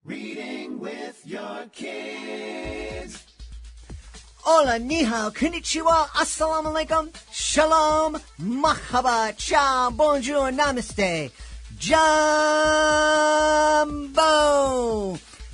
Reading with your kids. Hola, ni hao, konnichiwa, assalamu alaikum, shalom, mahaba, ciao, bonjour, namaste, jumbo.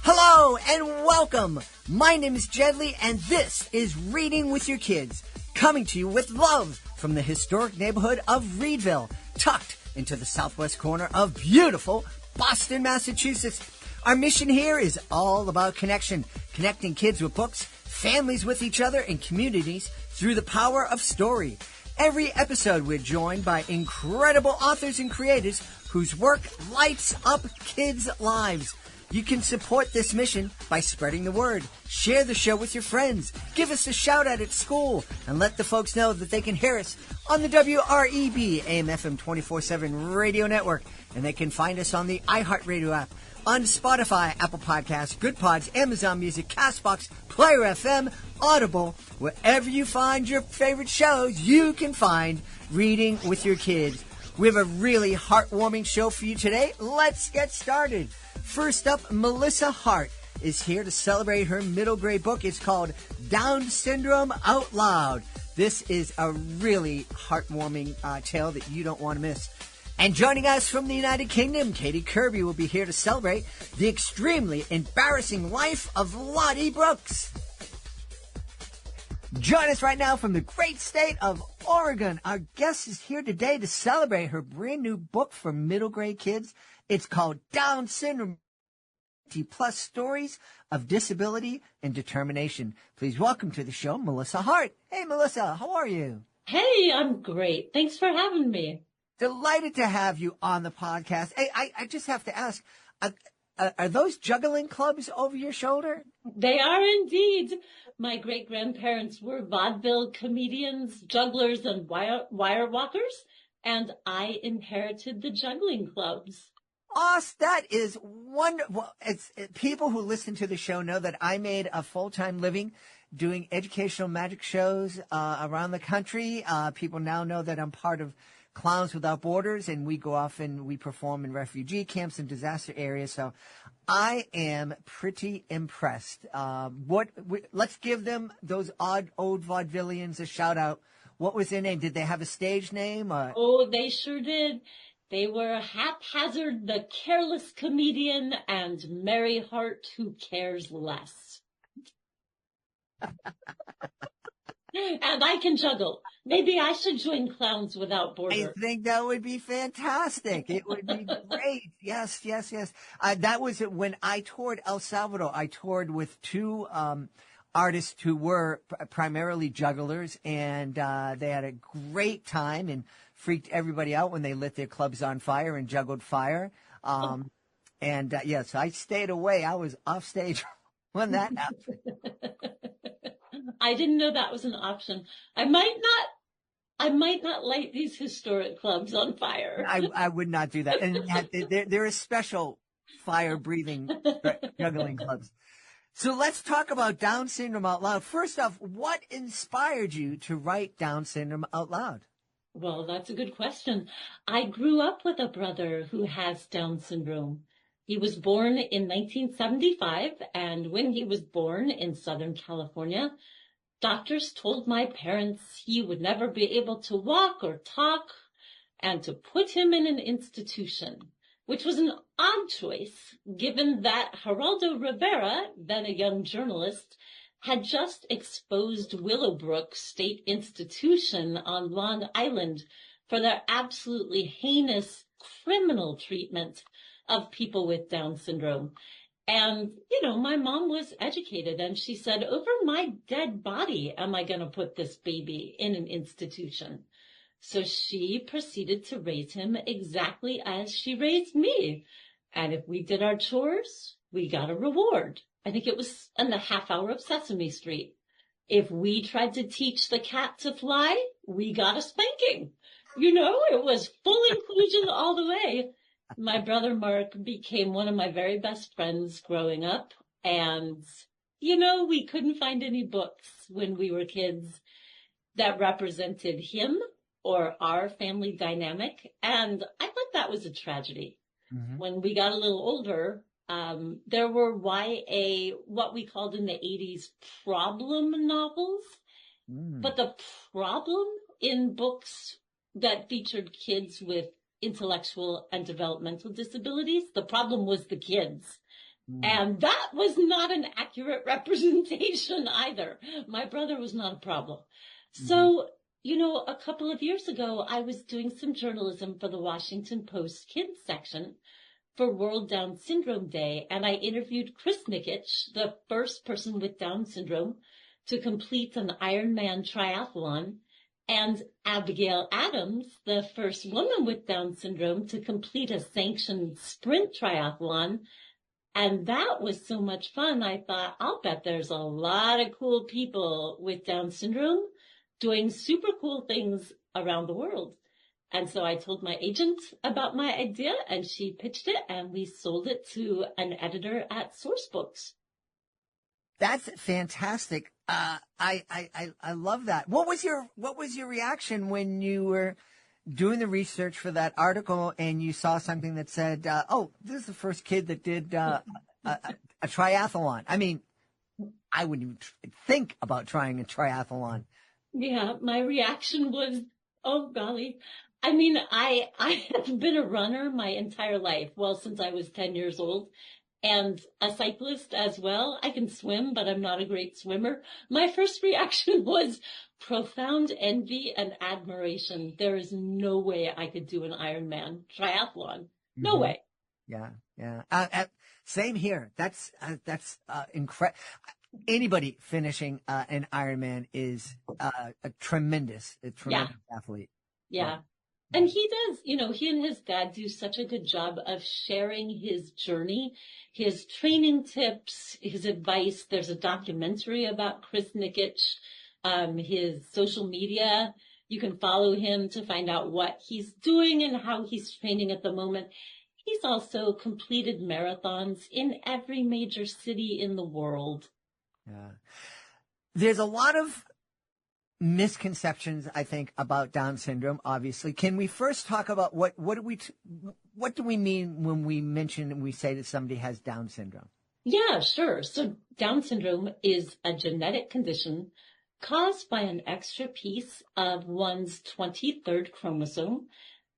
Hello and welcome. My name is Jedley and this is Reading with Your Kids, coming to you with love from the historic neighborhood of Reedville, tucked into the southwest corner of beautiful Boston, Massachusetts. Our mission here is all about connection, connecting kids with books, families with each other, and communities through the power of story. Every episode we're joined by incredible authors and creators whose work lights up kids' lives. You can support this mission by spreading the word. Share the show with your friends. Give us a shout out at school and let the folks know that they can hear us on the WREB AM/FM 24/7 radio network. And they can find us on the iHeartRadio app, on Spotify, Apple Podcasts, Good Pods, Amazon Music, CastBox, Player FM, Audible. Wherever you find your favorite shows, you can find Reading with Your Kids. We have a really heartwarming show for you today. Let's get started. First up, Melissa Hart is here to celebrate her middle grade book. It's called Down Syndrome Out Loud. This is a really heartwarming tale that you don't want to miss. And joining us from the United Kingdom, Katie Kirby will be here to celebrate the extremely embarrassing life of Lottie Brooks. Join us right now from the great state of Oregon. Our guest is here today to celebrate her brand new book for middle grade kids. It's called Down Syndrome, plus stories of disability and determination. Please welcome to the show, Melissa Hart. Hey, Melissa, how are you? Hey, I'm great. Thanks for having me. Delighted to have you on the podcast. Hey, I just have to ask, are those juggling clubs over your shoulder? They are indeed. My great-grandparents were vaudeville comedians, jugglers, and wire walkers, and I inherited the juggling clubs. Oz, that is wonderful. People who listen to the show know that I made a full-time living doing educational magic shows around the country. People now know that I'm part of Clowns Without Borders, and we go off and we perform in refugee camps and disaster areas. So I am pretty impressed. Let's give them, those old vaudevillians, a shout out. What was their name? Did they have a stage name? Oh, they sure did. They were Haphazard, the Careless Comedian, and Mary Hart, Who Cares Less. And I can juggle. Maybe I should join Clowns Without Borders. I think that would be fantastic. It would be great. Yes. That was when I toured El Salvador. I toured with two artists who were primarily jugglers, and they had a great time and freaked everybody out when they lit their clubs on fire and juggled fire. Yes, I stayed away. I was off stage when that happened. I didn't know that was an option. I might not light these historic clubs on fire. I would not do that. And there are special fire-breathing juggling clubs. So let's talk about Down Syndrome Out Loud. First off, what inspired you to write Down Syndrome Out Loud? Well, that's a good question. I grew up with a brother who has Down syndrome. He was born in 1975, and when he was born in Southern California, doctors told my parents he would never be able to walk or talk and to put him in an institution, which was an odd choice given that Geraldo Rivera, then a young journalist, had just exposed Willowbrook State Institution on Long Island for their absolutely heinous criminal treatment of people with Down syndrome. And, my mom was educated, and she said, over my dead body am I going to put this baby in an institution. So she proceeded to raise him exactly as she raised me. And if we did our chores, we got a reward. I think it was in the half hour of Sesame Street. If we tried to teach the cat to fly, we got a spanking. It was full inclusion all the way. My brother Mark became one of my very best friends growing up. And, we couldn't find any books when we were kids that represented him or our family dynamic. And I thought that was a tragedy. Mm-hmm. When we got a little older, There were YA, what we called in the 80s, problem novels. But the problem in books that featured kids with intellectual and developmental disabilities, the problem was the kids. And that was not an accurate representation either. My brother was not a problem. So, a couple of years ago, I was doing some journalism for the Washington Post Kids section for World Down Syndrome Day, and I interviewed Chris Nikitch, the first person with Down syndrome to complete an Iron Man Triathlon, and Abigail Adams, the first woman with Down syndrome to complete a sanctioned sprint triathlon. And that was so much fun. I thought, I'll bet there's a lot of cool people with Down syndrome doing super cool things around the world. And so I told my agent about my idea, and she pitched it, and we sold it to an editor at Sourcebooks. That's fantastic. I love that. What was your reaction when you were doing the research for that article and you saw something that said, this is the first kid that did a triathlon? I mean, I wouldn't even think about trying a triathlon. Yeah, my reaction was, oh, golly. I mean, I have been a runner my entire life, well, since I was 10 years old, and a cyclist as well. I can swim, but I'm not a great swimmer. My first reaction was profound envy and admiration. There is no way I could do an Ironman triathlon. No way. Yeah. Same here. That's incredible. Anybody finishing an Ironman is a tremendous athlete. Yeah. And he does, he and his dad do such a good job of sharing his journey, his training tips, his advice. There's a documentary about Chris Nikitch, his social media. You can follow him to find out what he's doing and how he's training at the moment. He's also completed marathons in every major city in the world. Yeah. There's a lot of misconceptions, I think, about Down syndrome, obviously. Can we first talk about what do we mean when we say that somebody has Down syndrome? Yeah, sure. So Down syndrome is a genetic condition caused by an extra piece of one's 23rd chromosome.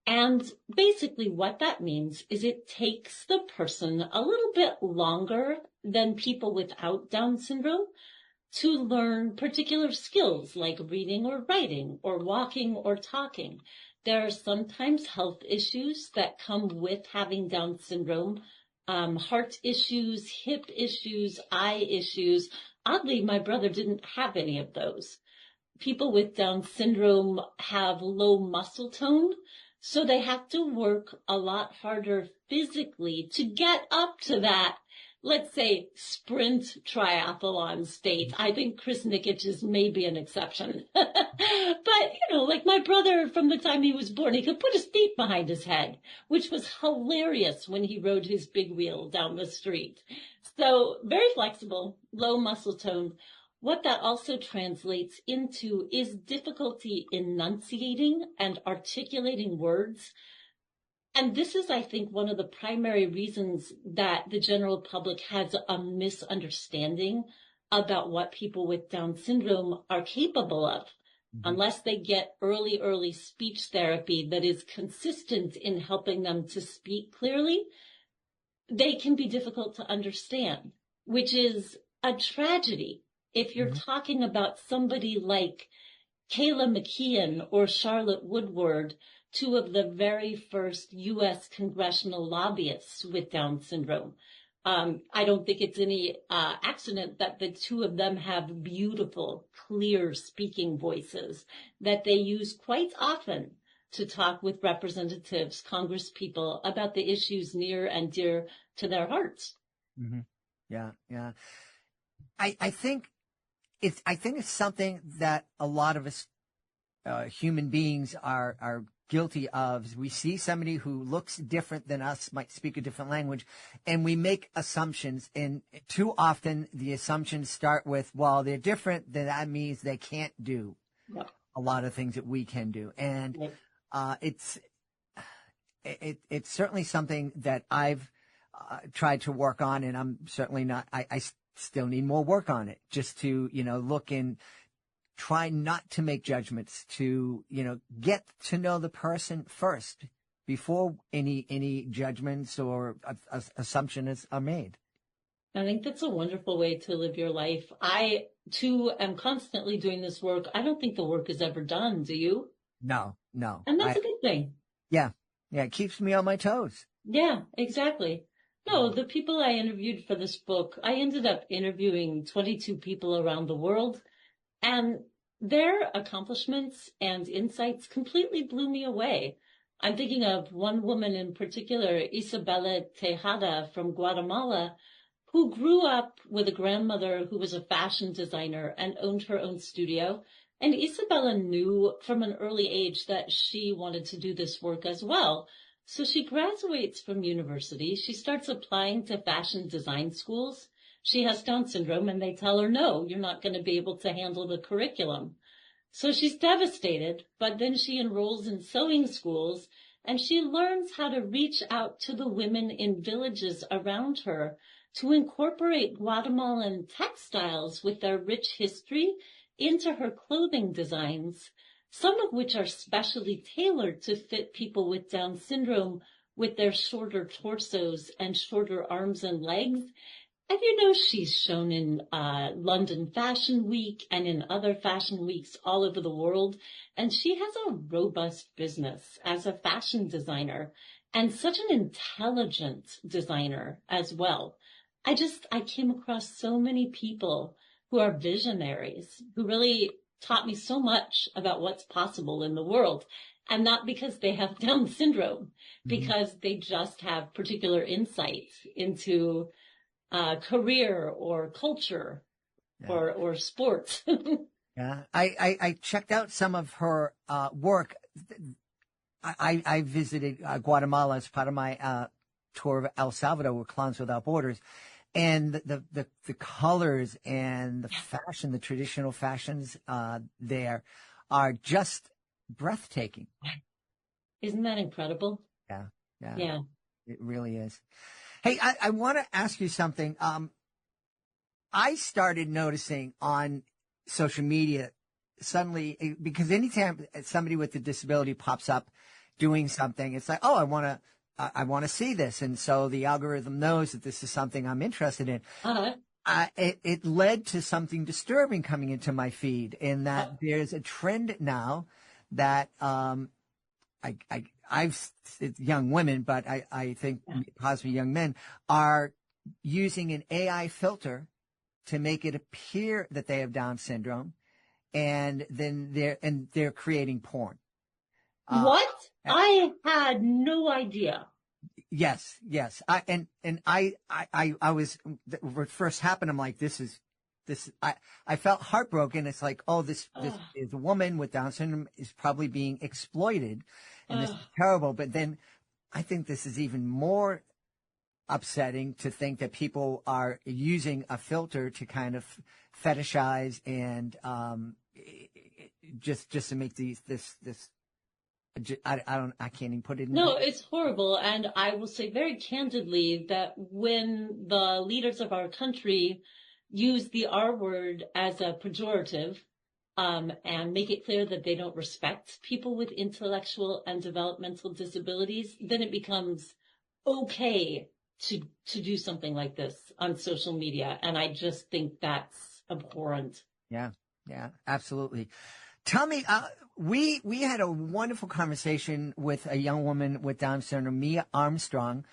And basically what that means is it takes the person a little bit longer than people without Down syndrome to learn particular skills like reading or writing or walking or talking. There are sometimes health issues that come with having Down syndrome, heart issues, hip issues, eye issues. Oddly, my brother didn't have any of those. People with Down syndrome have low muscle tone, so they have to work a lot harder physically to get up to that, let's say, sprint triathlon state. I think Chris Nikitch is maybe an exception. But, like my brother, from the time he was born, he could put his feet behind his head, which was hilarious when he rode his big wheel down the street. So very flexible, low muscle tone. What that also translates into is difficulty enunciating and articulating words. And this is, I think, one of the primary reasons that the general public has a misunderstanding about what people with Down syndrome are capable of. Unless they get early speech therapy that is consistent in helping them to speak clearly, they can be difficult to understand, which is a tragedy. If you're talking about somebody like Kayla McKeon or Charlotte Woodward, two of the very first U.S. congressional lobbyists with Down syndrome. I don't think it's any accident that the two of them have beautiful, clear speaking voices that they use quite often to talk with representatives, congresspeople about the issues near and dear to their hearts. Yeah. I think it's something that a lot of us human beings are guilty of. We see somebody who looks different than us, might speak a different language, and we make assumptions. And too often the assumptions start with, well, they're different, then that means they can't do a lot of things that we can do. And it's certainly something that I've tried to work on, and I'm certainly not. I still need more work on it, just to look and try not to make judgments. To get to know the person first before any judgments or assumptions are made. I think that's a wonderful way to live your life. I, too, am constantly doing this work. I don't think the work is ever done. Do you? No. And that's a good thing. Yeah. It keeps me on my toes. Yeah, exactly. No, the people I interviewed for this book, I ended up interviewing 22 people around the world, and their accomplishments and insights completely blew me away. I'm thinking of one woman in particular, Isabella Tejada from Guatemala, who grew up with a grandmother who was a fashion designer and owned her own studio. And Isabella knew from an early age that she wanted to do this work as well. So she graduates from university. She starts applying to fashion design schools. She has Down syndrome, and they tell her, no, you're not going to be able to handle the curriculum. So she's devastated, but then she enrolls in sewing schools, and she learns how to reach out to the women in villages around her to incorporate Guatemalan textiles with their rich history into her clothing designs, some of which are specially tailored to fit people with Down syndrome with their shorter torsos and shorter arms and legs. And she's shown in London Fashion Week and in other fashion weeks all over the world. And she has a robust business as a fashion designer, and such an intelligent designer as well. I came across so many people who are visionaries, who really taught me so much about what's possible in the world. And not because they have Down syndrome, because they just have particular insights into career or culture or sports. Yeah. I checked out some of her work. I visited Guatemala as part of my tour of El Salvador with Clowns Without Borders. And the colors and the fashion, the traditional fashions there are just breathtaking. Isn't that incredible? Yeah. It really is. Hey, I want to ask you something. I started noticing on social media suddenly, because anytime somebody with a disability pops up doing something, it's like, oh, I want to see this. And so the algorithm knows that this is something I'm interested in. It led to something disturbing coming into my feed, in that there's a trend now that it's young women, but I think possibly young men are using an AI filter to make it appear that they have Down syndrome, and then they're creating porn. What? I had no idea. Yes. I was, when it first happened, I'm like, this. I felt heartbroken. It's like, oh, this is a woman with Down syndrome is probably being exploited, and this is terrible. But then I think this is even more upsetting, to think that people are using a filter to kind of fetishize and just to make this. I can't even put it in. No, it's horrible. And I will say very candidly that when the leaders of our country use the R word as a pejorative, and make it clear that they don't respect people with intellectual and developmental disabilities, then it becomes okay to do something like this on social media. And I just think that's abhorrent. Yeah, absolutely. Tell me, we had a wonderful conversation with a young woman with Down syndrome, Mia Armstrong,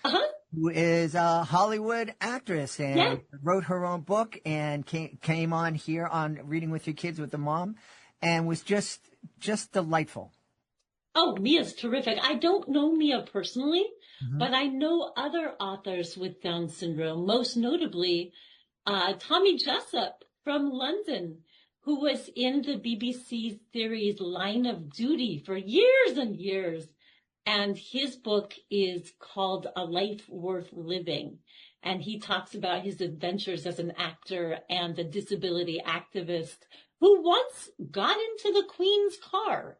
who is a Hollywood actress and wrote her own book and came on here on Reading with Your Kids with the Mom, and was just delightful. Oh, Mia's terrific. I don't know Mia personally, but I know other authors with Down syndrome, most notably Tommy Jessup from London, who was in the BBC series Line of Duty for years and years. And his book is called A Life Worth Living. And he talks about his adventures as an actor and a disability activist who once got into the Queen's car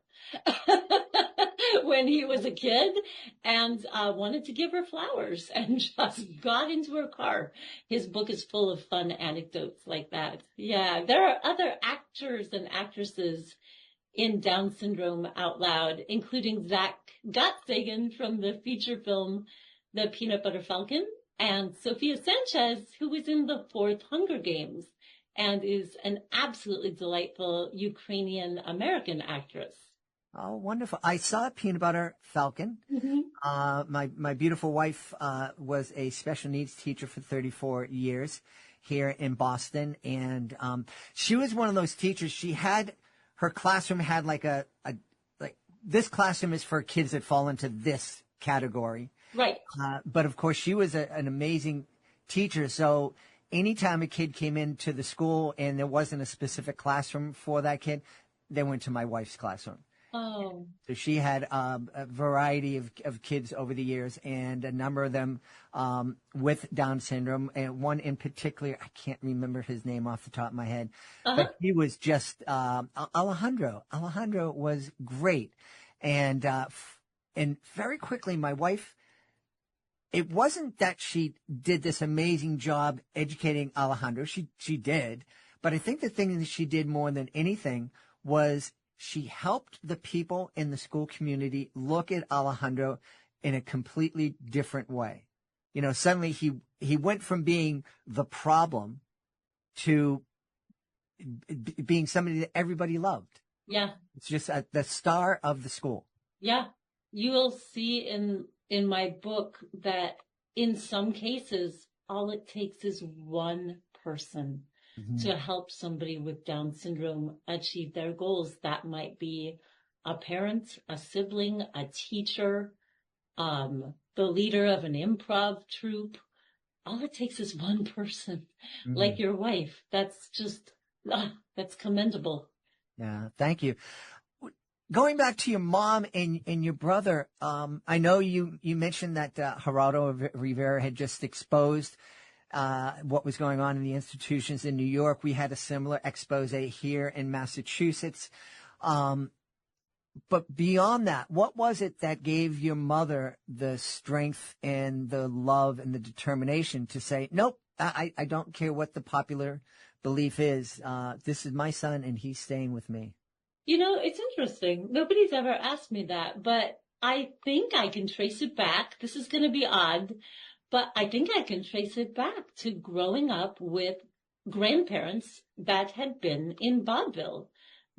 when he was a kid and wanted to give her flowers and just got into her car. His book is full of fun anecdotes like that. Yeah, there are other actors and actresses in Down Syndrome Out Loud, including Zach Gottsagen from the feature film The Peanut Butter Falcon, and Sophia Sanchez, who was in the fourth Hunger Games and is an absolutely delightful Ukrainian-American actress. Oh, wonderful. I saw Peanut Butter Falcon. My beautiful wife was a special needs teacher for 34 years here in Boston. And she was one of those teachers. Her classroom had like this classroom is for kids that fall into this category. Right. But of course, she was an amazing teacher. So anytime a kid came into the school and there wasn't a specific classroom for that kid, they went to my wife's classroom. Oh. So she had a variety of kids over the years, and a number of them with Down syndrome, and one in particular, I can't remember his name off the top of my head, but he was just Alejandro. Alejandro was great, and very quickly, my wife. It wasn't that she did this amazing job educating Alejandro. She did, but I think the thing that she did more than anything was she helped the people in the school community look at Alejandro in a completely different way. You know, suddenly he went from being the problem to being somebody that everybody loved. Yeah. It's just the star of the school. Yeah. You will see in my book that in some cases, all it takes is one person to help somebody with Down syndrome achieve their goals. That might be a parent, a sibling, a teacher, the leader of an improv troupe. All it takes is one person, like your wife. That's just, that's commendable. Yeah, thank you. Going back to your mom and your brother, I know you mentioned that Geraldo Rivera had just exposed what was going on in the institutions in New York. We had a similar expose here in Massachusetts. But beyond that, what was it that gave your mother the strength and the love and the determination to say, nope, I don't care what the popular belief is. This is my son and he's staying with me. You know, it's interesting. Nobody's ever asked me that, but I think I can trace it back. This is going to be odd, but I think I can trace it back to growing up with grandparents that had been in vaudeville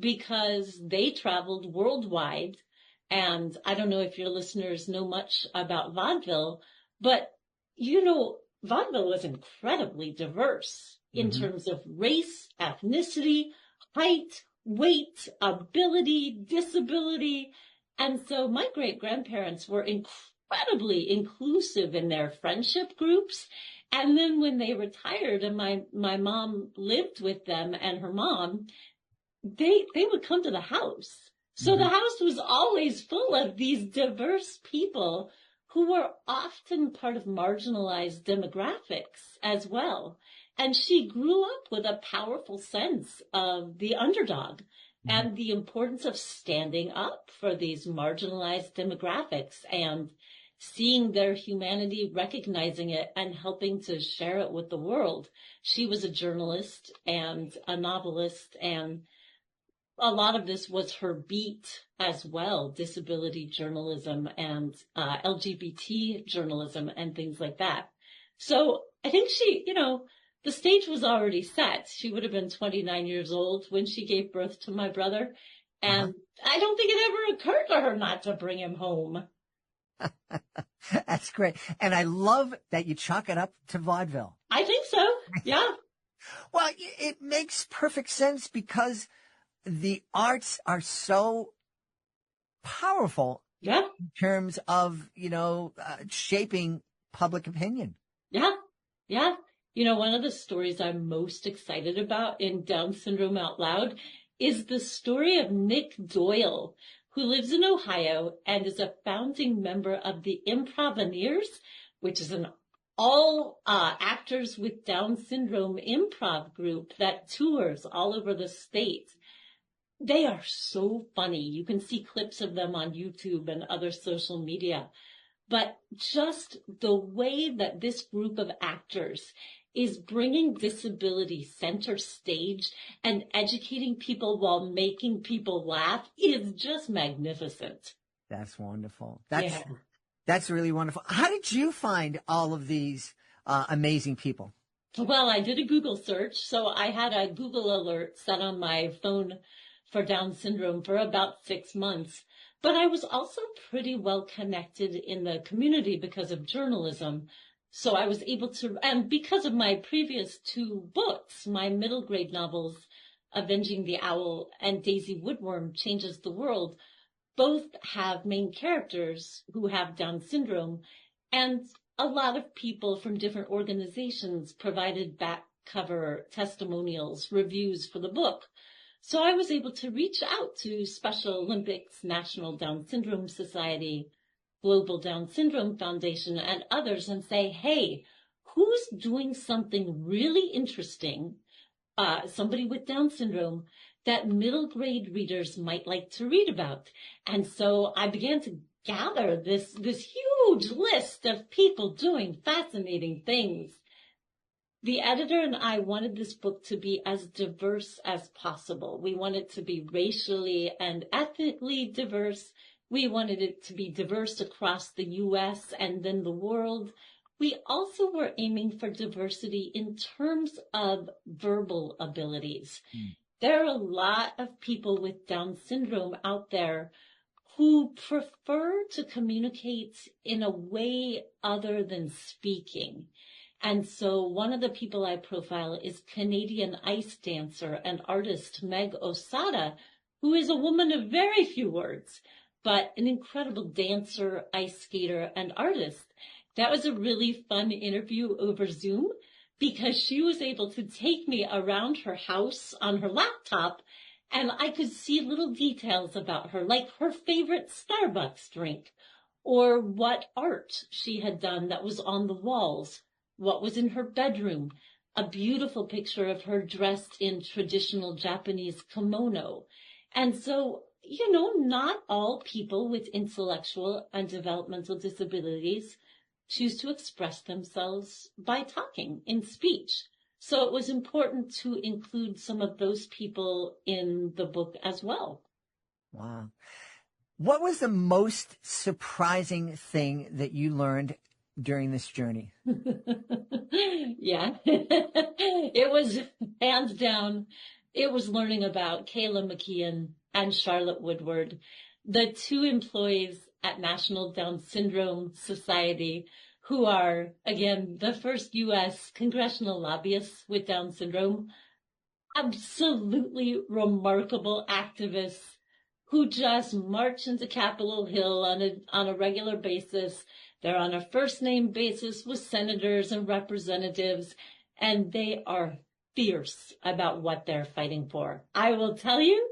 because they traveled worldwide. And I don't know if your listeners know much about vaudeville, but you know, vaudeville was incredibly diverse in terms of race, ethnicity, height, weight, ability, disability. And so my great-grandparents were incredibly inclusive in their friendship groups. And then when they retired and my mom lived with them and her mom, they would come to the house. So the house was always full of these diverse people who were often part of marginalized demographics as well. And she grew up with a powerful sense of the underdog and the importance of standing up for these marginalized demographics and seeing their humanity, recognizing it, and helping to share it with the world. She was a journalist and a novelist, and a lot of this was her beat as well, disability journalism and LGBT journalism and things like that. So I think she, you know, the stage was already set. She would have been 29 years old when she gave birth to my brother. And I don't think it ever occurred to her not to bring him home. That's great. And I love that you chalk it up to vaudeville. I think so. Yeah. Well, it makes perfect sense because the arts are so powerful in terms of, you know, shaping public opinion. Yeah. Yeah. You know, one of the stories I'm most excited about in Down Syndrome Out Loud is the story of Nick Doyle, who lives in Ohio and is a founding member of the Improvineers, which is an all actors with Down syndrome improv group that tours all over the state. They are so funny. You can see clips of them on YouTube and other social media. But just the way that this group of actors is bringing disability center stage and educating people while making people laugh is just magnificent. That's wonderful. That's really wonderful. How did you find all of these amazing people? Well, I did a Google search, so I had a Google alert set on my phone for Down syndrome for about 6 months. But I was also pretty well connected in the community because of journalism. So I was able to, and because of my previous 2 books, my middle grade novels, Avenging the Owl and Daisy Woodworm Changes the World, both have main characters who have Down syndrome, and a lot of people from different organizations provided back cover testimonials, reviews for the book. So I was able to reach out to Special Olympics, National Down Syndrome Society, Global Down Syndrome Foundation, and others and say, hey, who's doing something really interesting, somebody with Down syndrome, that middle grade readers might like to read about? And so I began to gather this huge list of people doing fascinating things. The editor and I wanted this book to be as diverse as possible. We wanted it to be racially and ethnically diverse. We wanted it to be diverse across the U.S. and then the world. We also were aiming for diversity in terms of verbal abilities. There are a lot of people with Down syndrome out there who prefer to communicate in a way other than speaking. And so one of the people I profile is Canadian ice dancer and artist Meg Osada, who is a woman of very few words, but an incredible dancer, ice skater, and artist. That was a really fun interview over Zoom because she was able to take me around her house on her laptop, and I could see little details about her, like her favorite Starbucks drink, or what art she had done that was on the walls, what was in her bedroom, a beautiful picture of her dressed in traditional Japanese kimono. And so, not all people with intellectual and developmental disabilities choose to express themselves by talking in speech. So it was important to include some of those people in the book as well. Wow. What was the most surprising thing that you learned during this journey? Yeah, it was hands down. It was learning about Kayla McKeon and Charlotte Woodward, the 2 employees at National Down Syndrome Society, who are, again, the first U.S. congressional lobbyists with Down syndrome. Absolutely remarkable activists who just march into Capitol Hill on a regular basis. They're on a first name basis with senators and representatives, and they are fierce about what they're fighting for. I will tell you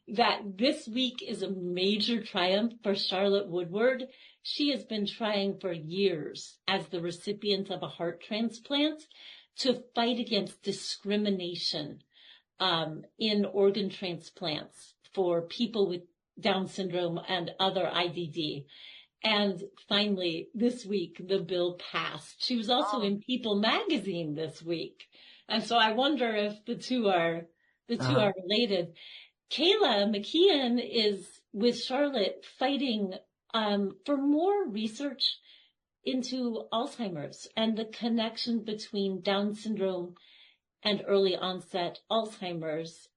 that this week is a major triumph for Charlotte Woodward. She has been trying for years as the recipient of a heart transplant to fight against discrimination in organ transplants for people with Down syndrome and other IDD. And finally, this week, the bill passed. She was also in People magazine this week. And so I wonder if the two are related. Kayla McKeon is with Charlotte fighting for more research into Alzheimer's and the connection between Down syndrome and early onset Alzheimer's.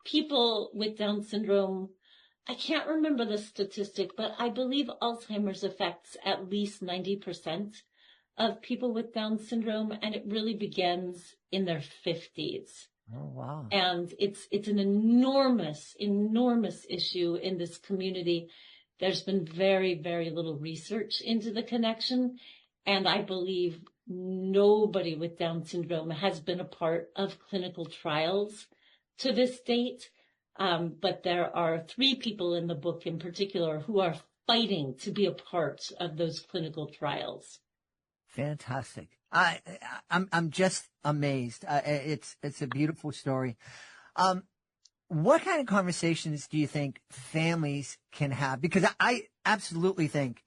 People with Down syndrome, I can't remember the statistic, but I believe Alzheimer's affects at least 90% of people with Down syndrome, and it really begins in their 50s. Oh, wow. And it's an enormous issue in this community. There's been very, very little research into the connection, and I believe nobody with Down syndrome has been a part of clinical trials to this date. But there are 3 people in the book in particular who are fighting to be a part of those clinical trials. Fantastic. I'm just amazed. It's a beautiful story. What kind of conversations do you think families can have? Because I absolutely think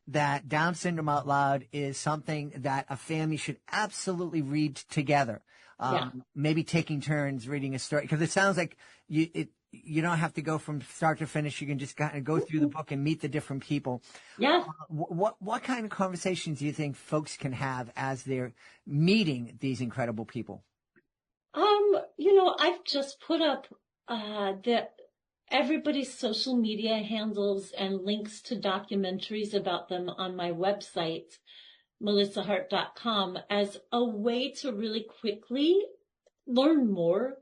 that Down syndrome out loud is something that a family should absolutely read together. Yeah. Maybe taking turns reading a story, because it sounds like you don't have to go from start to finish. You can just kind of go through the book and meet the different people. Yeah. What kind of conversations do you think folks can have as they're meeting these incredible people? I've just put up everybody's social media handles and links to documentaries about them on my website, melissahart.com, as a way to really quickly learn more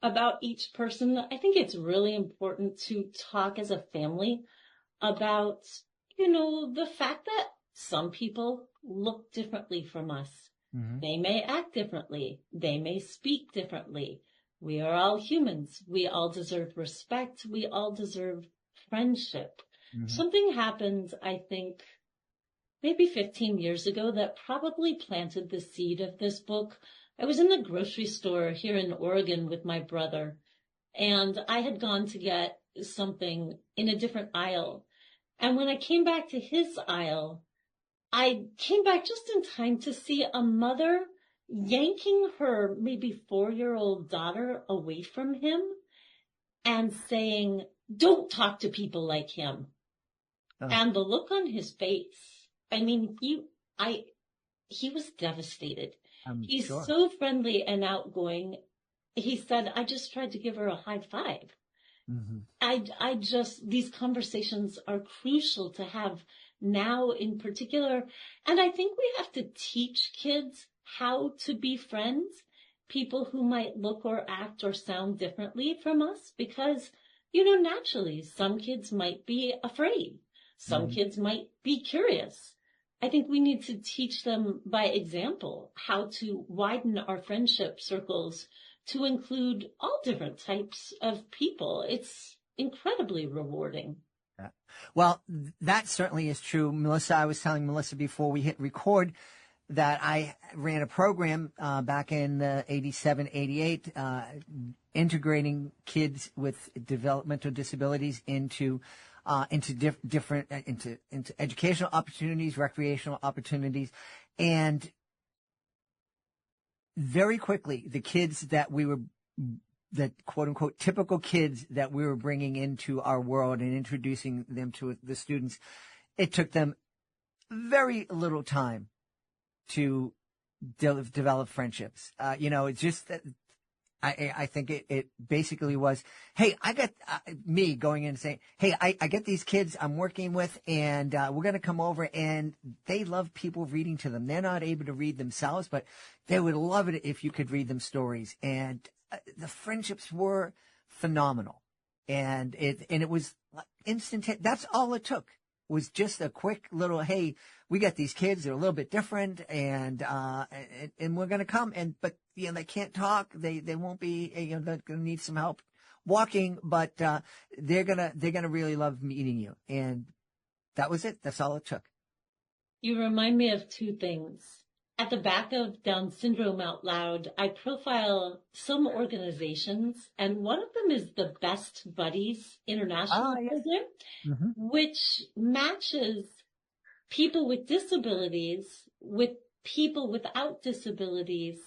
about each person. I think it's really important to talk as a family about, the fact that some people look differently from us. Mm-hmm. They may act differently. They may speak differently. We are all humans. We all deserve respect. We all deserve friendship. Mm-hmm. Something happened, I think, maybe 15 years ago that probably planted the seed of this book. I was in the grocery store here in Oregon with my brother, and I had gone to get something in a different aisle. And when I came back to his aisle, I came back just in time to see a mother yanking her maybe 4-year-old daughter away from him and saying, "Don't talk to people like him." Oh. And the look on his face, I mean, he was devastated. He's sure. so friendly and outgoing. He said, "I just tried to give her a high five." Mm-hmm. These conversations are crucial to have now in particular. And I think we have to teach kids how to be friends, people who might look or act or sound differently from us, because, naturally, some kids might be afraid. Some Mm-hmm. kids might be curious. I think we need to teach them by example how to widen our friendship circles to include all different types of people. It's incredibly rewarding. Yeah. Well, that certainly is true. Melissa, I was telling Melissa before we hit record that I ran a program back in 87, 88, integrating kids with developmental disabilities into educational opportunities, recreational opportunities, and very quickly the kids that the quote unquote typical kids that we were bringing into our world and introducing them to the students, it took them very little time to develop friendships. It's just that I think it basically was, hey, I got me going in and saying, hey, I get these kids I'm working with, and we're going to come over, and they love people reading to them. They're not able to read themselves, but they would love it if you could read them stories. And the friendships were phenomenal. And it was instantaneous. That's all it took, was just a quick little, hey, we got these kids, they're a little bit different, and we're going to come, but they can't talk, they won't be, they're going to need some help walking, but they're going to really love meeting you. And that was it. That's all it took. You remind me of two things. At the back of Down Syndrome Out Loud, I profile some organizations, and one of them is the Best Buddies International Program, Mm-hmm. which matches people with disabilities with people without disabilities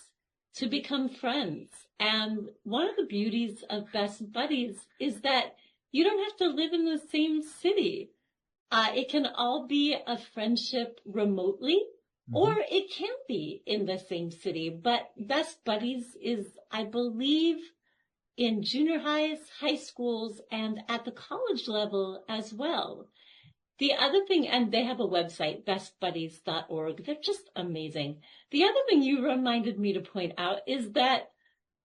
to become friends. And one of the beauties of Best Buddies is that you don't have to live in the same city. It can all be a friendship remotely, or it can be in the same city. But Best Buddies is, I believe, in junior highs, high schools, and at the college level as well. The other thing, and they have a website, bestbuddies.org. They're just amazing. The other thing you reminded me to point out is that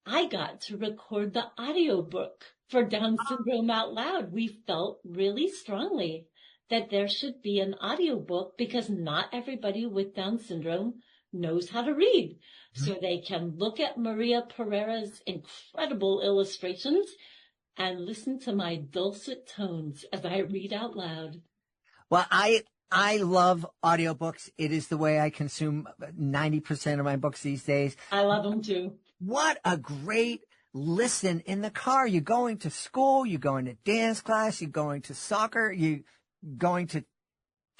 I got to record the audiobook for Down Syndrome Out Loud. We felt really strongly that there should be an audiobook because not everybody with Down syndrome knows how to read. So they can look at Maria Pereira's incredible illustrations and listen to my dulcet tones as I read out loud. Well, I I love audiobooks. It is the way I consume 90% of my books these days. I love them too. What a great listen in the car. You're going to school, you're going to dance class, you're going to soccer, you're going to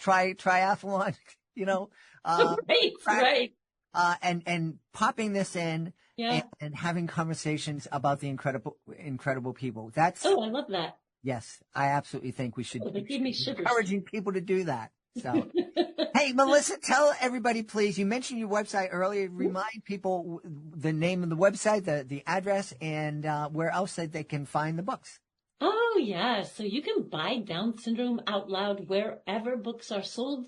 triathlon, you know, Right. and popping this in Yeah. and having conversations about the incredible people. I love that. Yes, I absolutely think we should They gave me shivers. encouraging people to do that. So, hey, Melissa, tell everybody, please. You mentioned your website earlier. Remind people the name of the website, the address, and where else that they can find the books. Oh, yeah. So you can buy Down Syndrome Out Loud wherever books are sold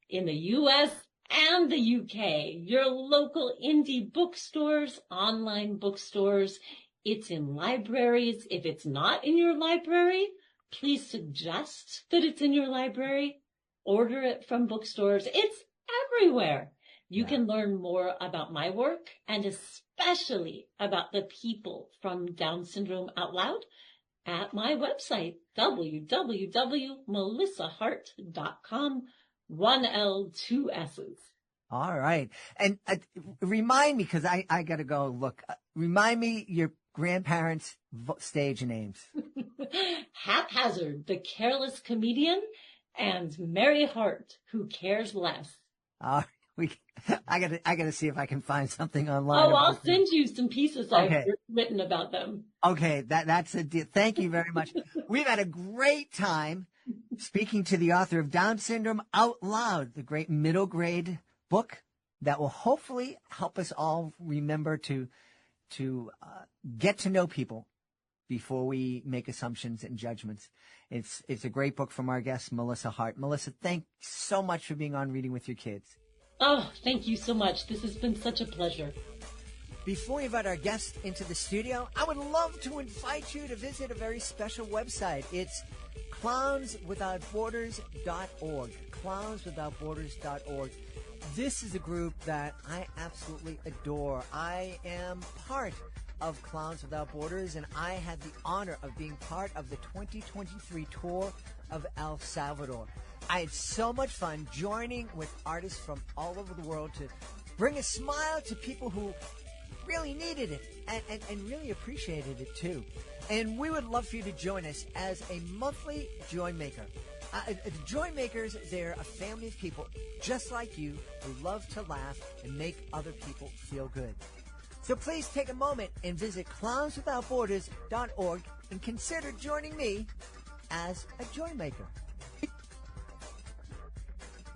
in the U.S. and the U.K. Your local indie bookstores, online bookstores. It's in libraries. If it's not in your library, please suggest that it's in your library. Order it from bookstores. It's everywhere. You can learn more about my work and especially about the people from Down Syndrome Out Loud at my website, www.melissahart.com. 1L, 2 S's. All right. And remind me, because I got to go look, remind me your grandparents' stage names. Haphazard, the careless comedian, and Mary Hart, who cares less. I gotta see if I can find something online. Oh, I'll send you some pieces I've written about them. Okay, that's a deal. Thank you very much. We've had a great time speaking to the author of Down Syndrome Out Loud, the great middle grade book that will hopefully help us all remember to get to know people before we make assumptions and judgments. It's a great book from our guest, Melissa Hart. Melissa, thanks so much for being on Reading with Your Kids. Oh, thank you so much. This has been such a pleasure. Before we invite our guest into the studio, I would love to invite you to visit a very special website. It's clownswithoutborders.org. Clownswithoutborders.org. This is a group that I absolutely adore. I am part of Clowns Without Borders, and I had the honor of being part of the 2023 tour of El Salvador. I had so much fun joining with artists from all over the world to bring a smile to people who really needed it and really appreciated it too. And we would love for you to join us as a monthly Joy Maker. The Joy Makers, they're a family of people just like you who love to laugh and make other people feel good. So please take a moment and visit clownswithoutborders.org and consider joining me as a Joy Maker.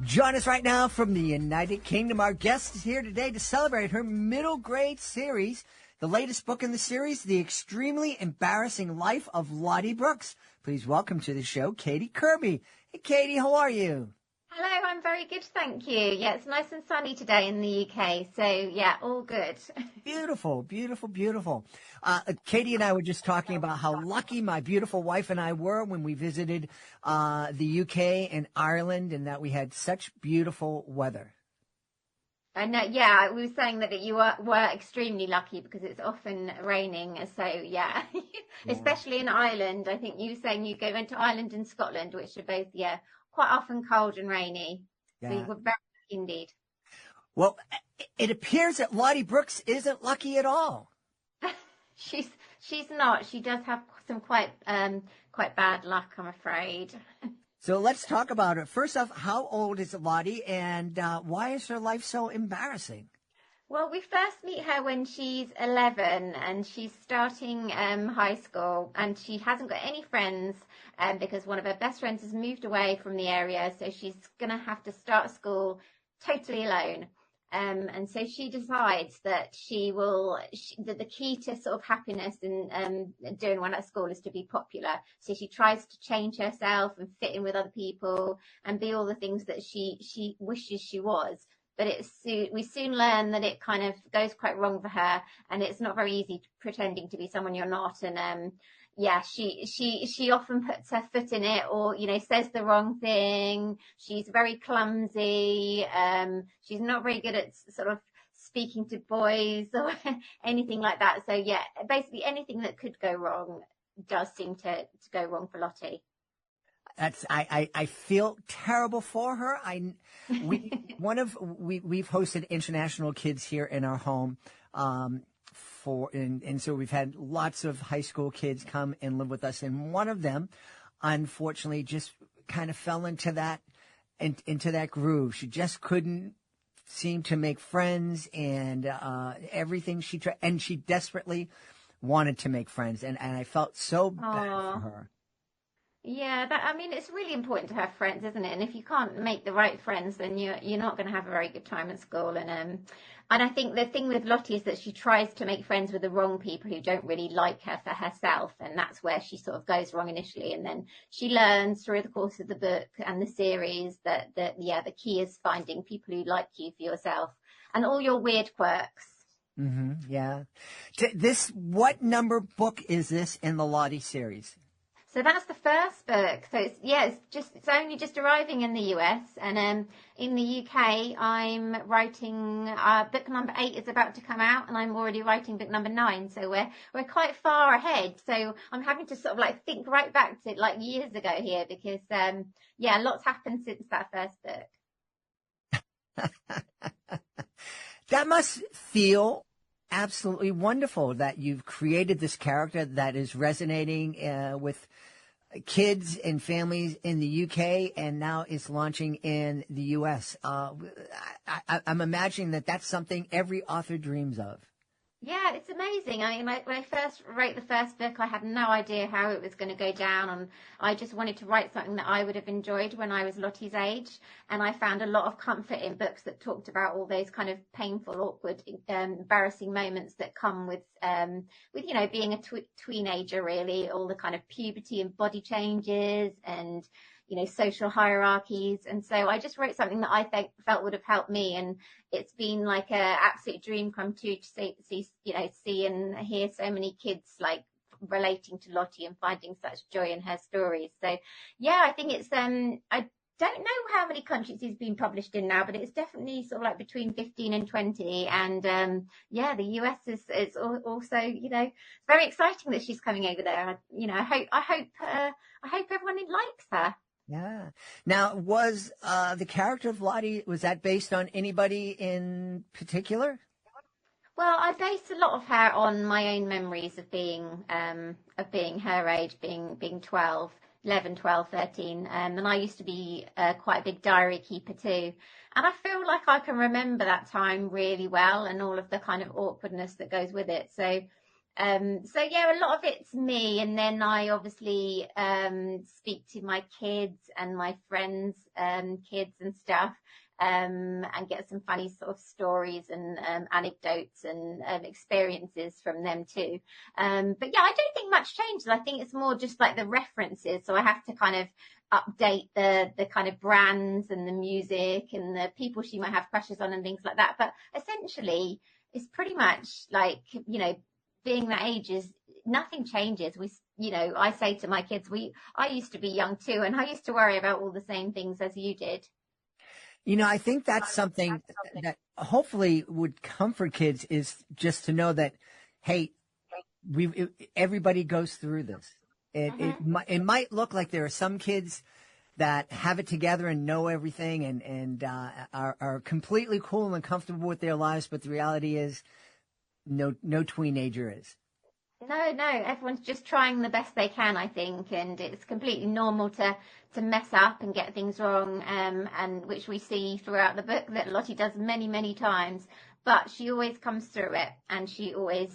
Join us right now from the United Kingdom. Our guest is here today to celebrate her middle grade series, the latest book in the series, The Extremely Embarrassing Life of Lottie Brooks. Please welcome to the show, Katie Kirby. Hey, Katie, how are you? Hello, I'm very good, thank you. Yeah, it's nice and sunny today in the UK, so yeah, all good. Beautiful, beautiful, beautiful. Katie and I were just talking about how lucky my beautiful wife and I were when we visited the UK and Ireland, and that we had such beautiful weather. I know, yeah, we were saying that you were extremely lucky because it's often raining, so yeah. Especially in Ireland. I think you were saying you went to Ireland and Scotland, which are both, quite often cold and rainy. Yeah. So you were very lucky indeed. Well, it appears that Lottie Brooks isn't lucky at all. She's not. She does have some quite bad luck, I'm afraid. So let's talk about it. First off, how old is Lottie, and why is her life so embarrassing? Well, we first meet her when she's 11 and she's starting high school, and she hasn't got any friends because one of her best friends has moved away from the area, so she's going to have to start school totally alone. And so she decides that that the key to sort of happiness and doing well at school is to be popular. So she tries to change herself and fit in with other people and be all the things that she wishes she was. But we soon learn that it kind of goes quite wrong for her, and it's not very easy pretending to be someone you're not. And she often puts her foot in it, or says the wrong thing. She's very clumsy. She's not very good at sort of speaking to boys or anything like that. So yeah, basically anything that could go wrong does seem to go wrong for Lottie. I feel terrible for her. We've hosted international kids here in our home. And so we've had lots of high school kids come and live with us. And one of them, unfortunately, just kind of fell into that groove. She just couldn't seem to make friends, and everything she tried, and she desperately wanted to make friends. And I felt so bad for her. Yeah, I mean, it's really important to have friends, isn't it? And if you can't make the right friends, then you're not going to have a very good time at school. And I think the thing with Lottie is that she tries to make friends with the wrong people who don't really like her for herself, and that's where she sort of goes wrong initially. And then she learns through the course of the book and the series that the key is finding people who like you for yourself and all your weird quirks. Mm-hmm, yeah. What number book is this in the Lottie series? So that's the first book. So it's only just arriving in the US, and in the UK, I'm writing book number 8 is about to come out, and I'm already writing book number 9. So we're quite far ahead. So I'm having to sort of like think right back to like years ago here, because lots happened since that first book. That must feel absolutely wonderful that you've created this character that is resonating with kids and families in the UK, and now it's launching in the US. I'm imagining that that's something every author dreams of. Yeah, it's amazing. I mean, when I first wrote the first book, I had no idea how it was going to go down, and I just wanted to write something that I would have enjoyed when I was Lottie's age. And I found a lot of comfort in books that talked about all those kind of painful, awkward, embarrassing moments that come with being a teenager, really, all the kind of puberty and body changes and social hierarchies. And so I just wrote something that I felt would have helped me. And it's been like a absolute dream come true to see and hear so many kids like relating to Lottie and finding such joy in her stories. So yeah, I think it's, I don't know how many countries it's been published in now, but it's definitely sort of like between 15 and 20. And the US is also, very exciting that she's coming over there. I hope everyone likes her. Yeah. Now, was the character of Lottie, was that based on anybody in particular? Well, I based a lot of her on my own memories of being her age, being 12, 11, 12, 13. And I used to be quite a big diary keeper too. And I feel like I can remember that time really well, and all of the kind of awkwardness that goes with it. So a lot of it's me, and then I obviously speak to my kids and my friends' kids and stuff, and get some funny sort of stories and anecdotes and experiences from them too. But yeah, I don't think much changes. I think it's more just like the references. So I have to kind of update the kind of brands and the music and the people she might have crushes on and things like that. But essentially, it's pretty much like, being that age is nothing changes. I say to my kids, I used to be young too, and I used to worry about all the same things as you did. I think that's something that hopefully would comfort kids, is just to know that, hey, everybody goes through this. It might look like there are some kids that have it together and know everything and are completely cool and comfortable with their lives, but the reality is, no teenager is. No, everyone's just trying the best they can, I think, and it's completely normal to mess up and get things wrong, and which we see throughout the book that Lottie does many, many times, but she always comes through it, and she always,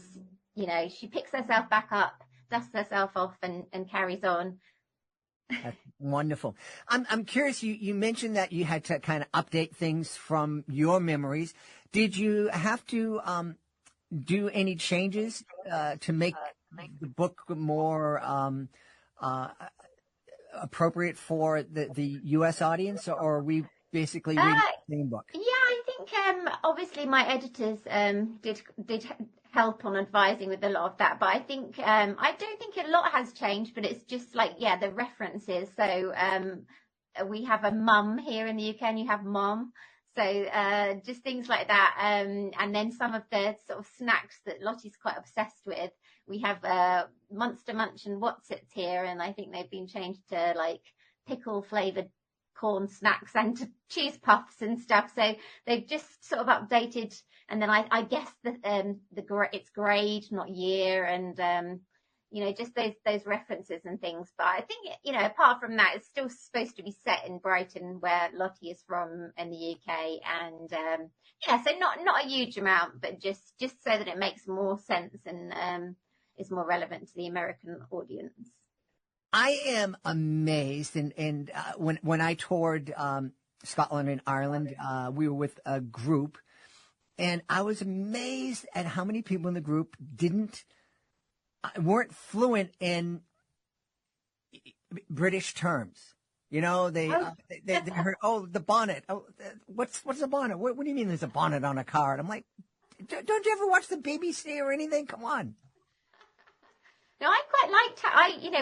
she picks herself back up, dusts herself off, and carries on. That's wonderful. I'm curious, you mentioned that you had to kind of update things from your memories. Did you have to do any changes to make the book more appropriate for the U.S. audience, or are we basically reading the same book? Yeah, I think obviously my editors did help on advising with a lot of that, but I think I don't think a lot has changed, but it's just like the references. So we have a mum here in the UK, and you have mom. So just things like that. And then some of the sort of snacks that Lottie's quite obsessed with. We have Monster Munch and What's It here, and I think they've been changed to like pickle flavored corn snacks and to cheese puffs and stuff. So they've just sort of updated, and then I guess it's grade, not year, and just those references and things. But I think, apart from that, it's still supposed to be set in Brighton, where Lottie is from in the UK, and so not a huge amount, but just so that it makes more sense and is more relevant to the American audience. I am amazed, and when I toured Scotland and Ireland, we were with a group, and I was amazed at how many people in the group weren't fluent in British terms. They heard, the bonnet. What's a bonnet? What do you mean there's a bonnet on a car? And I'm like, don't you ever watch the BBC or anything? Come on. No, I quite liked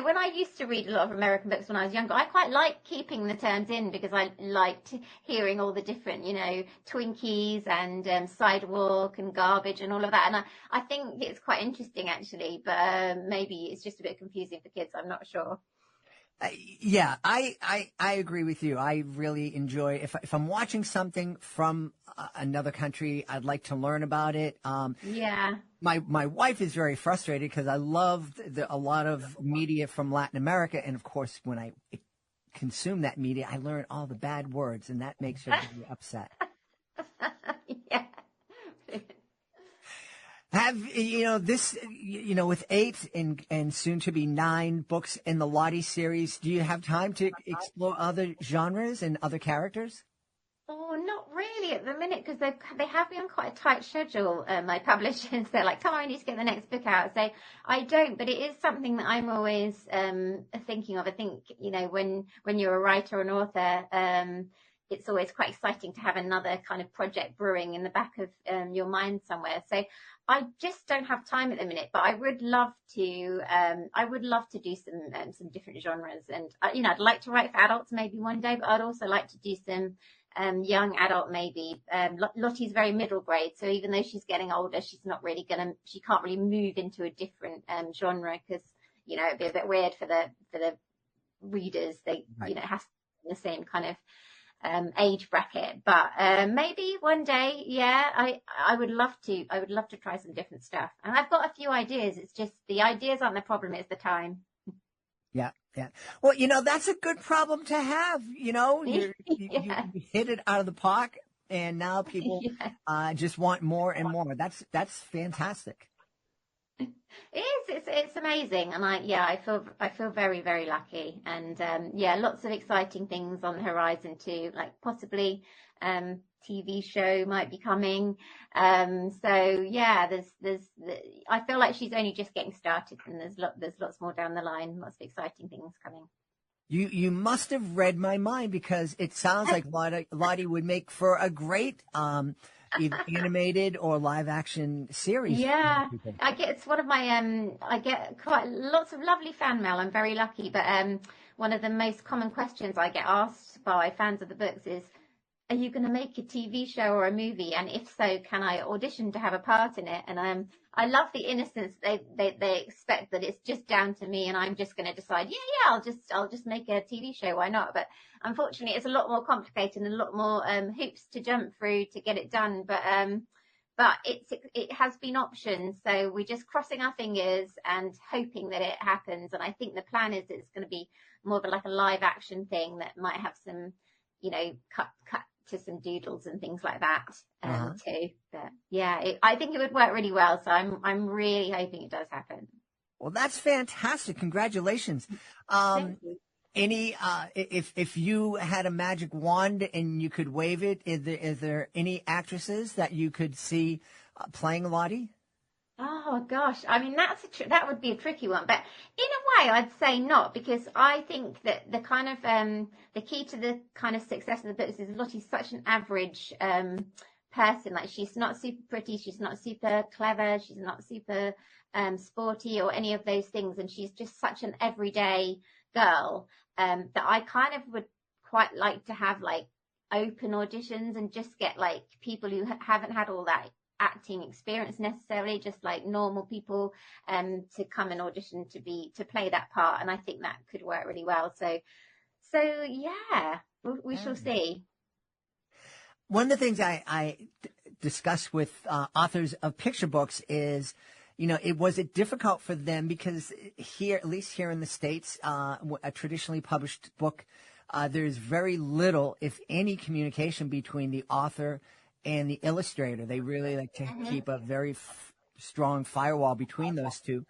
when I used to read a lot of American books when I was younger, I quite liked keeping the terms in because I liked hearing all the different, Twinkies and sidewalk and garbage and all of that. And I think it's quite interesting, actually, but maybe it's just a bit confusing for kids. I'm not sure. Yeah, I agree with you. I really enjoy if I'm watching something from another country, I'd like to learn about it. Yeah. My wife is very frustrated because I loved a lot of media from Latin America, and of course, when I consume that media, I learn all the bad words, and that makes her really upset. Yeah. Have this with 8 and soon to be 9 books in the Lottie series, do you have time to explore other genres and other characters? Oh, not really at the minute, because they have me on quite a tight schedule. My publishers, they're like, "Come on, I need to get the next book out." So I don't, but it is something that I'm always thinking of. I think when you're a writer or an author, it's always quite exciting to have another kind of project brewing in the back of your mind somewhere. So I just don't have time at the minute, but I would love to. I would love to do some different genres, and I'd like to write for adults maybe one day, but I'd also like to do some young adult maybe. Lottie's very middle grade, so even though she's getting older, she can't really move into a different genre because it'd be a bit weird for the readers. They right. It has to be the same kind of age bracket, but maybe one day, I would love to try some different stuff, and I've got a few ideas. It's just the ideas aren't the problem, it's the time. Yeah. Well, that's a good problem to have. You hit it out of the park, and now people just want more and more. That's fantastic. It is. It's amazing, and I feel very, very lucky, and lots of exciting things on the horizon too. Like possibly TV show might be coming. There's I feel like she's only just getting started, and there's lots more down the line. Lots of exciting things coming. You must have read my mind, because it sounds like Lottie would make for a great either animated or live action series. Yeah, it's one of my I get quite lots of lovely fan mail. I'm very lucky, but one of the most common questions I get asked by fans of the books is, "Are you going to make a TV show or a movie? And if so, can I audition to have a part in it?" And I love the innocence. They expect that it's just down to me, and I'm just going to decide. I'll just make a TV show. Why not? But unfortunately, it's a lot more complicated and a lot more hoops to jump through to get it done. But it has been optioned, so we're just crossing our fingers and hoping that it happens. And I think the plan is it's going to be more of a live action thing that might have some, cut to some doodles and things like that too. But I think it would work really well. So I'm really hoping it does happen. Well, that's fantastic. Congratulations. Thank you. If you had a magic wand and you could wave it, is there any actresses that you could see playing Lottie? Oh gosh, I mean that would be a tricky one, but in a way I'd say not, because I think that the kind of the key to the kind of success of the books is Lottie's such an average person. Like, she's not super pretty, she's not super clever, she's not super sporty or any of those things, and she's just such an everyday girl that I kind of would quite like to have open auditions and just get people who haven't had all that acting experience necessarily, just normal people to come and audition to play that part. And I think that could work really well. So So yeah, we shall see. One of the things I discuss with authors of picture books is, was it difficult for them because here, at least here in the States, a traditionally published book, there's very little, if any, communication between the author and the illustrator. They really like to keep a very strong firewall between those two.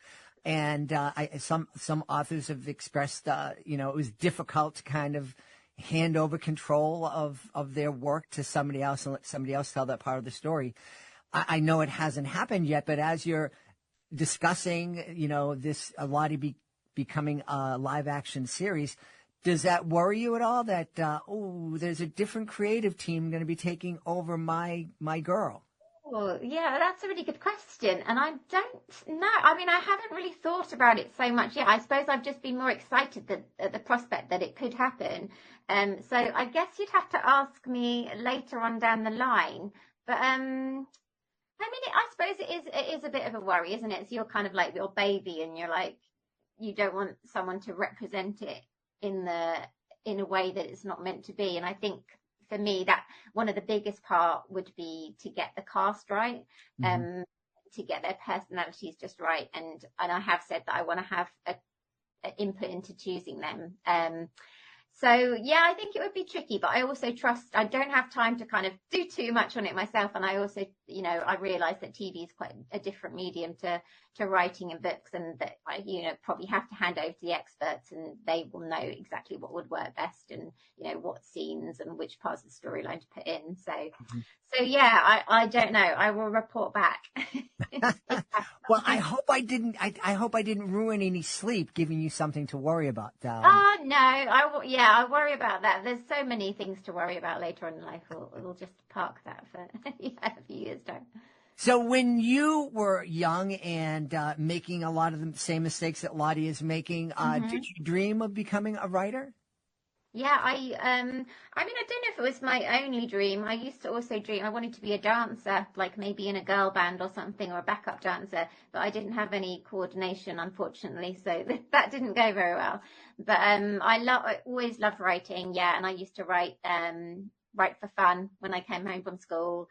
And some authors have expressed, it was difficult to kind of hand over control of their work to somebody else and let somebody else tell that part of the story. I know it hasn't happened yet, but as you're discussing, this Lottie becoming a live action series, does that worry you at all that, there's a different creative team going to be taking over my girl? Well, yeah, that's a really good question. And I don't know. I mean, I haven't really thought about it so much yet. I suppose I've just been more excited at the prospect that it could happen. So I guess you'd have to ask me later on down the line. But I mean, I suppose it is a bit of a worry, isn't it? So you're kind of like your baby, and you're like, you don't want someone to represent it in a way that it's not meant to be. And I think for me, that one of the biggest part would be to get the cast right, to get their personalities just right. And I have said that I want to have a input into choosing them. So yeah, I think it would be tricky, but I also trust, I don't have time to kind of do too much on it myself. And I also, I realize that TV is quite a different medium to writing and books, and that I, probably have to hand over to the experts, and they will know exactly what would work best, and, what scenes and which parts of the storyline to put in. So yeah, I don't know. I will report back. Well, I hope I didn't ruin any sleep giving you something to worry about. Oh no, I worry about that. There's so many things to worry about later on in life. We'll just park that for a few years' time. So when you were young and making a lot of the same mistakes that Lottie is making, did you dream of becoming a writer? Yeah, I mean, I don't know if it was my only dream. I used to also dream I wanted to be a dancer, like maybe in a girl band or something, or a backup dancer, but I didn't have any coordination, unfortunately, so that didn't go very well. But I always loved writing, yeah, and I used to write for fun when I came home from school,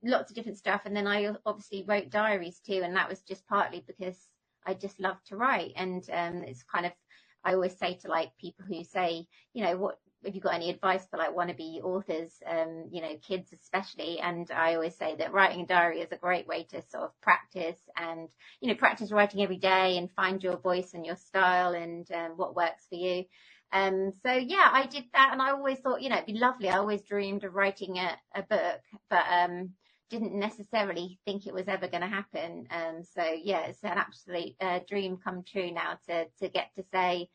lots of different stuff, and then I obviously wrote diaries too, and that was just partly because I just loved to write, and it's kind of, I always say to like people who say, what have you got any advice for like wannabe authors, kids especially? And I always say that writing a diary is a great way to sort of practice and, practice writing every day and find your voice and your style and what works for you. So yeah, I did that, and I always thought, it'd be lovely. I always dreamed of writing a book, but didn't necessarily think it was ever going to happen. So yeah, it's an absolute dream come true now to get to say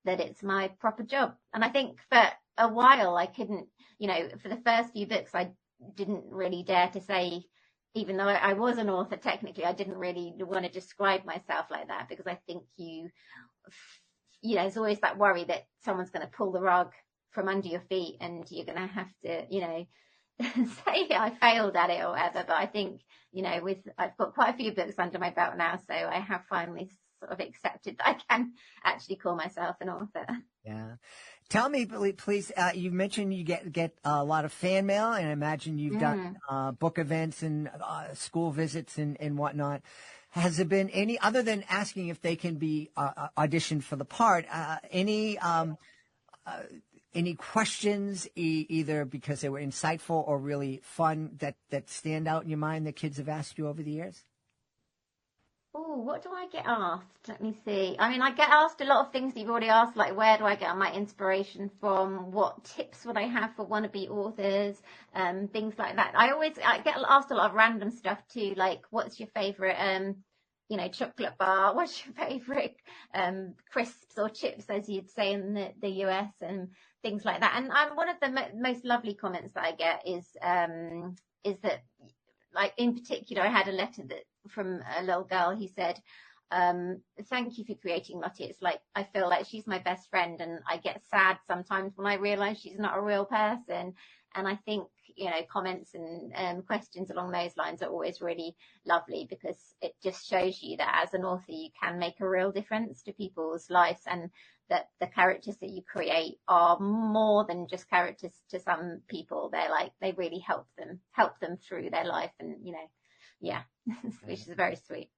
that it's my proper job. And I think for a while I couldn't, for the first few books, I didn't really dare to say, even though I was an author technically, I didn't really want to describe myself like that, because I think there's always that worry that someone's going to pull the rug from under your feet and you're going to have to, say I failed at it or whatever. But I think, I've got quite a few books under my belt now, so I have finally sort of accepted that I can actually call myself an author. Yeah. Tell me, please, you mentioned you get a lot of fan mail, and I imagine you've done book events and school visits and whatnot. Has there been any, other than asking if they can be auditioned for the part, any questions, either because they were insightful or really fun, that stand out in your mind that kids have asked you over the years? Oh, what do I get asked? Let me see. I mean, I get asked a lot of things that you've already asked, like where do I get my inspiration from? What tips would I have for wannabe authors? Things like that. I get asked a lot of random stuff too, like what's your favorite, chocolate bar? What's your favorite crisps or chips, as you'd say in the US, and things like that. And one of the most lovely comments that I get is that, like in particular, I had a letter from a little girl who said, thank you for creating Lottie. It's like, I feel like she's my best friend, and I get sad sometimes when I realize she's not a real person. And I think, comments and questions along those lines are always really lovely, because it just shows you that as an author you can make a real difference to people's lives, and that the characters that you create are more than just characters to some people. They really help them through their life, and which is very sweet.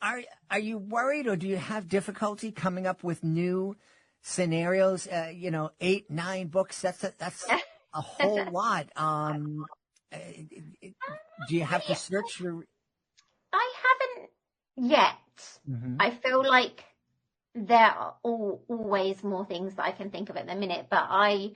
Are you worried, or do you have difficulty coming up with new scenarios? 8, 9 books. That's a whole lot. Do you have to search your? I haven't yet. Mm-hmm. I feel like there are always more things that I can think of at the minute, but I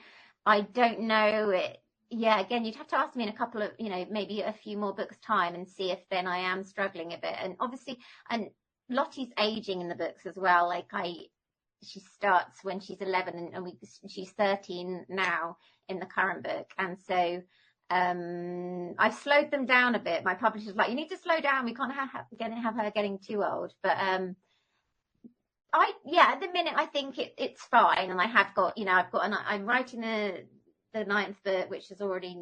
don't know it. Yeah, again, you'd have to ask me in a couple of, maybe a few more books time, and see if then I am struggling a bit. And obviously, and Lottie's aging in the books as well. She starts when she's 11, and she's 13 now in the current book. And so I've slowed them down a bit. My publisher's like, you need to slow down. We can't have her getting too old. But at the minute, I think it's fine. And I have got, I'm writing the 9th book, which is already,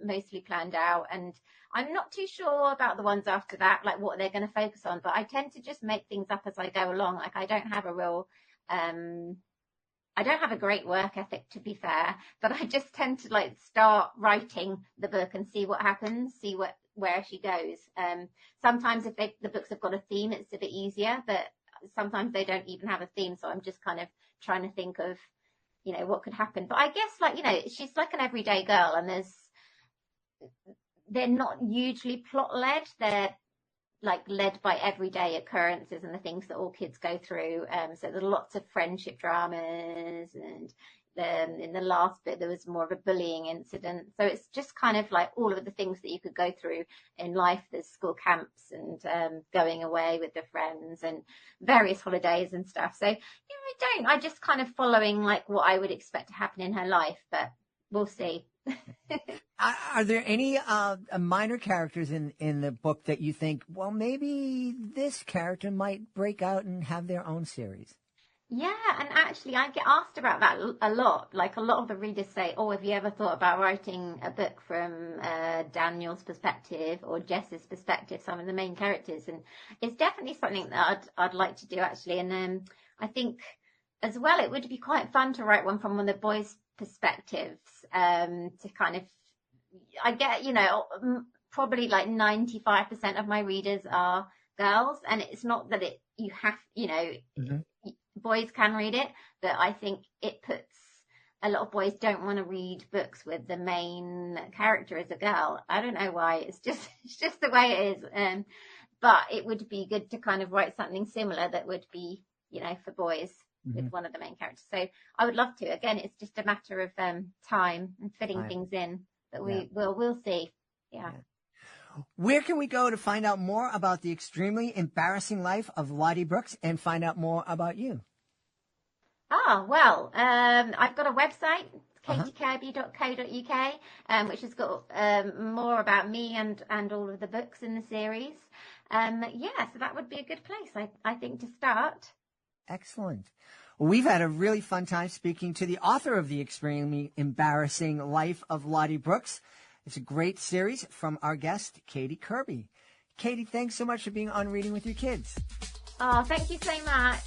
mostly planned out. And I'm not too sure about the ones after that, like what they're going to focus on. But I tend to just make things up as I go along. Like I don't have a real, I don't have a great work ethic, to be fair, but I just tend to start writing the book and see what happens, see where she goes. Sometimes if the books have got a theme, it's a bit easier, but sometimes they don't even have a theme. So I'm just kind of trying to think of, what could happen. But I guess she's like an everyday girl, and they're not hugely plot led. They're led by everyday occurrences and the things that all kids go through. So there's lots of friendship dramas, and in the last bit there was more of a bullying incident. So it's just kind of like all of the things that you could go through in life. There's school camps and going away with their friends and various holidays and stuff. So I just kind of following what I would expect to happen in her life, but we'll see. Are there any minor characters in the book that you think, well, maybe this character might break out and have their own series? Yeah, and actually I get asked about that a lot. A lot of the readers say, oh, have you ever thought about writing a book from Daniel's perspective or Jess's perspective, some of the main characters? And it's definitely something that I'd like to do, actually. And I think as well it would be quite fun to write one from one of the boys' perspectives, to kind of, I get, probably 95% of my readers are girls, and it's not that you have, mm-hmm. Boys can read it, but I think it puts a lot of boys don't want to read books with the main character as a girl. I don't know why. It's just the way it is. But it would be good to kind of write something similar that would be, for boys, mm-hmm. with one of the main characters. So I would love to. Again, it's just a matter of time and fitting things in. But we'll see. Yeah. Where can we go to find out more about the extremely embarrassing life of Lottie Brooks and find out more about you? Well, I've got a website, katiekirby.co.uk, which has got more about me and all of the books in the series. So that would be a good place, I think, to start. Excellent. Well, we've had a really fun time speaking to the author of The Extremely Embarrassing Life of Lottie Brooks. It's a great series from our guest, Katie Kirby. Katie, thanks so much for being on Reading with Your Kids. Oh, thank you so much.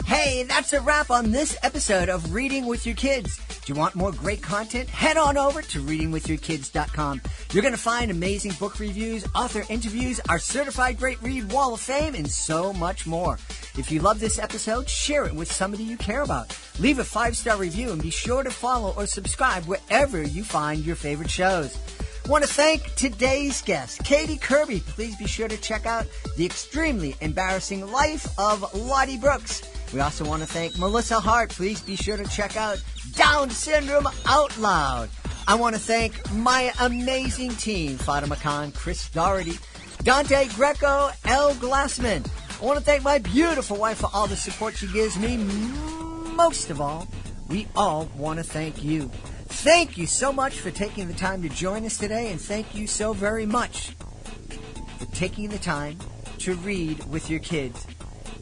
Hey, that's a wrap on this episode of Reading with Your Kids. Do you want more great content? Head on over to readingwithyourkids.com. You're going to find amazing book reviews, author interviews, our certified great read wall of fame, and so much more. If you love this episode, share it with somebody you care about. Leave a 5-star review and be sure to follow or subscribe wherever you find your favorite shows. I want to thank today's guest, Katie Kirby. Please be sure to check out The Extremely Embarrassing Life of Lottie Brooks. We also want to thank Melissa Hart. Please be sure to check out Down Syndrome Out Loud. I want to thank my amazing team, Fatima Khan, Chris Doherty, Dante Greco, Elle Glassman. I want to thank my beautiful wife for all the support she gives me. Most of all, we all want to thank you. Thank you so much for taking the time to join us today, and thank you so very much for taking the time to read with your kids.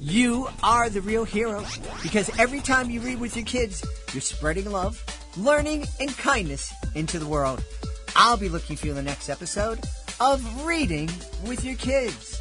You are the real hero, because every time you read with your kids, You're spreading love, learning, and kindness into the world. I'll be looking for you in the next episode of Reading with Your Kids.